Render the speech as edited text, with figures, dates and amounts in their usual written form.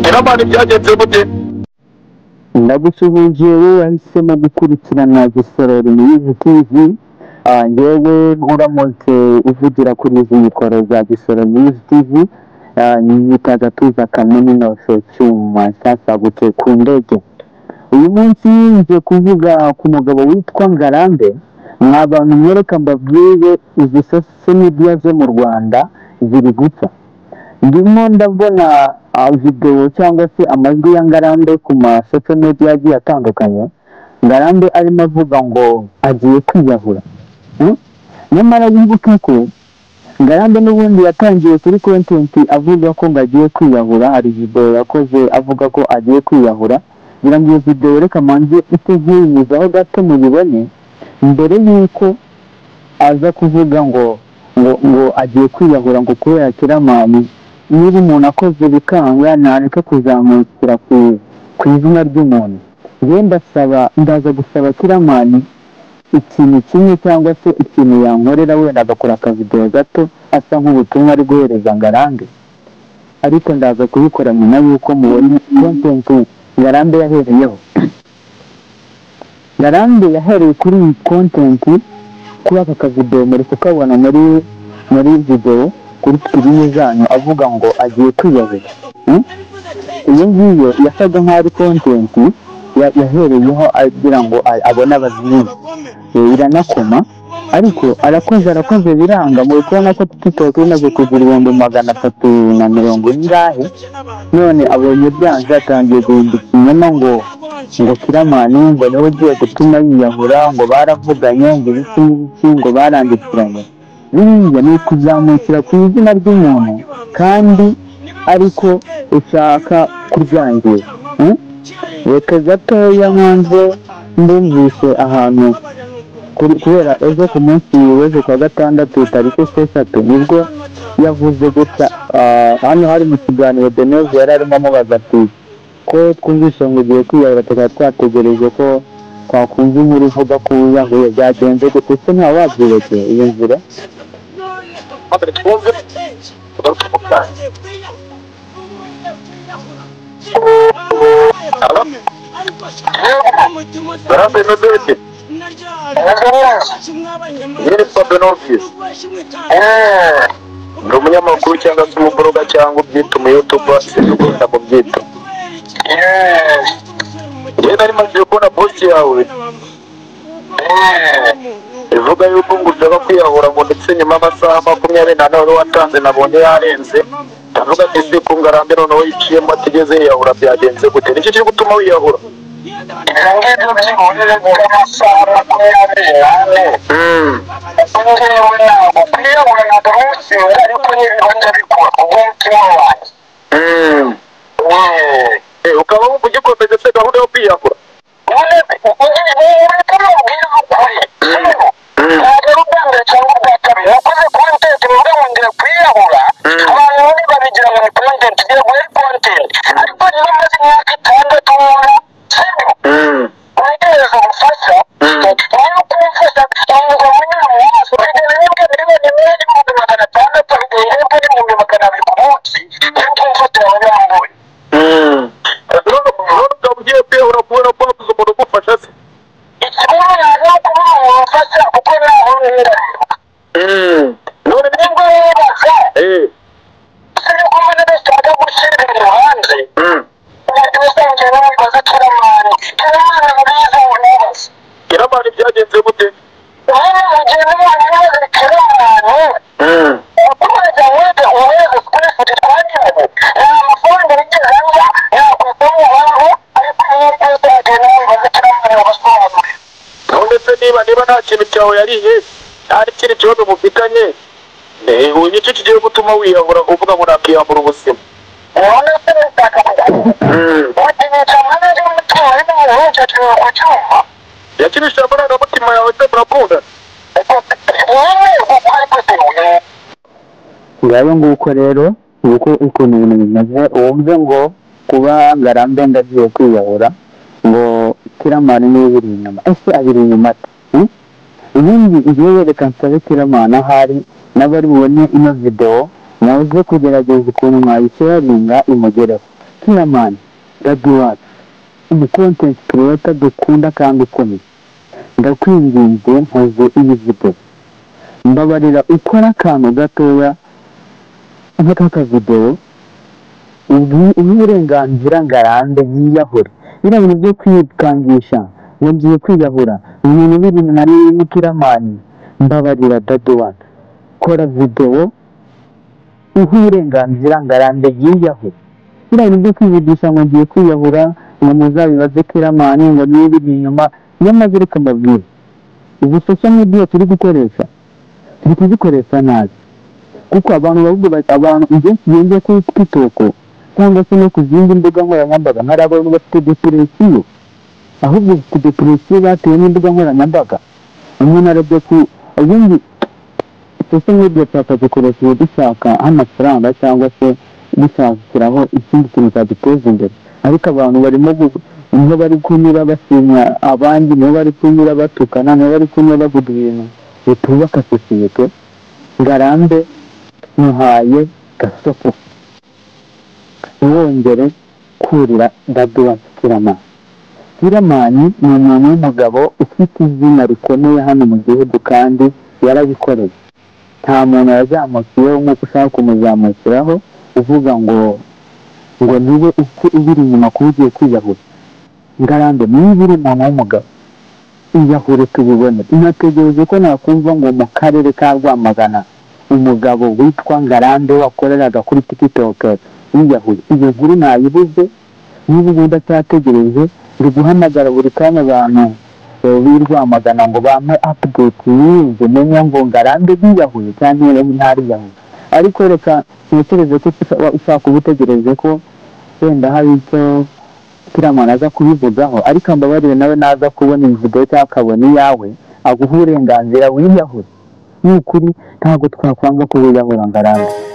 Kiramani byagenze gute? Ndagusuhuje wowe wahisemo gukurikirana Gisorori News TV. Njyewe uramutse uvugira kuri izi mikoro za Gisorori News TV, nikaza tuza kaminuza cyuma cyasagutse ku ndege. Uyu munsi nje kuvuga ku mugabo witwa Ngarambe. Mwabantu mwereka mbabwire izi social media zo mu Rwanda ziri gupfa. Ndimo ndabona video cyangwa se amajwi ya Ngarambe ku ma social media agiye atandukanye. Ngarambe arimo avuga ngo agiye kwiyahura. Nyamara yibuke ko Ngarambe n'ubundi yatangiye kuri content avuga ko agiye kwiyahura. Hari video yakoze avuga ko agiye kwiyahura. Ngira ngo iyo video reka manje iteguye gato mubibone mbere yuko aza kuvuga ngo agiye kwiyahura ngo kubera Kiramani. Niba umuntu akoze bikanga ntareka kuzamukira ku izina ry'umuntu. Ndaza gusaba Kiramani ikintu kimwe cyangwa se ikintu yankorera wenda agakora akavideo gato asa nk'ubutumwa ari guhereza Ngarambe, ariko ndaza kubikora nyuma yuko mubonye content Ngarambe yahereyeho. Ngarambe yahereye kuri iyi content kuri aka kavideo muri kukabona muri video kuri screen zanyu avuga ngo agiye kwiyahura. Iyo ngiyo yasaga nk'ari content yahereyeho agira ngo abone abazimu. Iranakoma ariko arakoze biranga mu kubona ko TikTok imaze kugira 340 ingahe. None abonye byanze atangiye guhinduka inyuma ngo Kiramani ngo niwe ugiye gutuma yiyahura, ngo baravuganye ngo ibiki ngo barandikiranye. Biriya ni kuzamukira ku izina ry'umuntu kandi ariko ushaka kuryangira. Reka gatoya nkanze ndumvise ahantu kubera ejo ku munsi w'ejo kwa gatandatu tariki 6 nibwo yavuze gusa hano hari mu kiganiro Denise yari arimo amubaza ati ko twumvise ngo ugiye kwiyahura tukaba twategereje ko twakumva inkuru ivuga ko yahuye byagenze gute se nta wabyireke iyo nzira. Ndi umunyamakuru cyangwa se umubloga cyangwa ubyita umuyutuba ukunda kubyita. Njye nari maze kubona post yawe ivuga yuko ngo ushaka kwiyahura ngo ndetse nyuma y'amasaha 24 watanze nabonye yarenze. Ndavuga ati se ko Ngarambe noneho yiciyemo atigeze yiyahura byagenze gute? Niki kiri gutuma wiyahura? Ukaba wumva ugikomeza se gahunda yo kwiyahura? Kiramani byagenze gute? Niba nta kintu cyawe yariye ari kiri kibazo mufitanye uyu cyo kigiye gutuma wiyahura uvuga ngo nakiyahura ubuzima. Yakinisha amarangamutima yawe se murakunda? Ngaho nguko rero uko ukuntu ibintu bimeze wumve ngo kuba Ngarambe ndagiye kwiyahura ngo Kiramani niwe uri inyuma. Ese abiri inyuma ubundi njyewe reka nsabe Kiramana ahari n'abari bubone ino video nawe kugerageza ukuntu mwayisharinga imugereho. Kiramana Daddy umucontent creator dukunda kandi ukomeye, ndakwinginze nkoze iyi video, mbabarira ukora akantu gatoya nk'aka video uburenganzira ngarambe yiyahure. Biriya bintu byo kwikangisha ngiye kwiyahura ibintu biri nari Kiramani, mbabarira Daddy kora video uburenganzira ngarambe yiyahure. Biriya bintu byo kwiyigisha ngo ngiye kwiyahura ngo muzabibaze Kiramani ngo niba inyuma nyamaze reka mbabwire ubu social media turi gukoresha turi kuzikoresha nabi, kuko abantu bavuga abantu ingenzi yenge kuri TikTok cyangwa se no ku zindi mbuga nkoranyambaga hari abantu bafite depression, ahubwo ku depression batewe n'imbuga nkoranyambaga. Umuntu arabye ku ubundi social media twakadukoresha dushaka amafaranga cyangwa se dushakiraho ikindi kintu cyaduteza imbere, ariko abantu barimo niho bari kunyura basinya abandi, niho bari kunyura batukana, niho bari kunyura bavuga ibintu bitubaka sosiyete. Ngarambe muhaye gasoko wongere kurira Daddy Kiramani ni umuntu w'umugabo ufite izina rikomeye hano mu gihugu kandi yarabikoreye. Nta muntu yazamukiyeho nk'uko ushaka kumuzamukiraho uvuga ngo niwe ubiri inyuma kugiye kwiyahura. Ngarambe niba uri umuntu w'umugabo iyahure tubibone. Nategereje ko nakumva ngo mu karere ka Rwamagana umugabo witwa Ngarambe wakoreraga kuri TikTok yiyahuye. Iyo nkuru nayibuze, niba ubundi atyategereje ndi guhamagara buri kanya abantu b'Rwamagana ngo bampe update yize menya ngo Ngarambe yiyahuye cyangwa ntari yahuye. Ariko reka ntekereze ko ushaka ubutegereje ko wenda hari icyo Kiramana aza kubivugaho, ariko mbabarire nawe naza kubona video cyangwa akabona iyawe aguha uburenganzira wiyahure. N'ukuri ntabwo twakwanga ko wiyahura Ngarambe.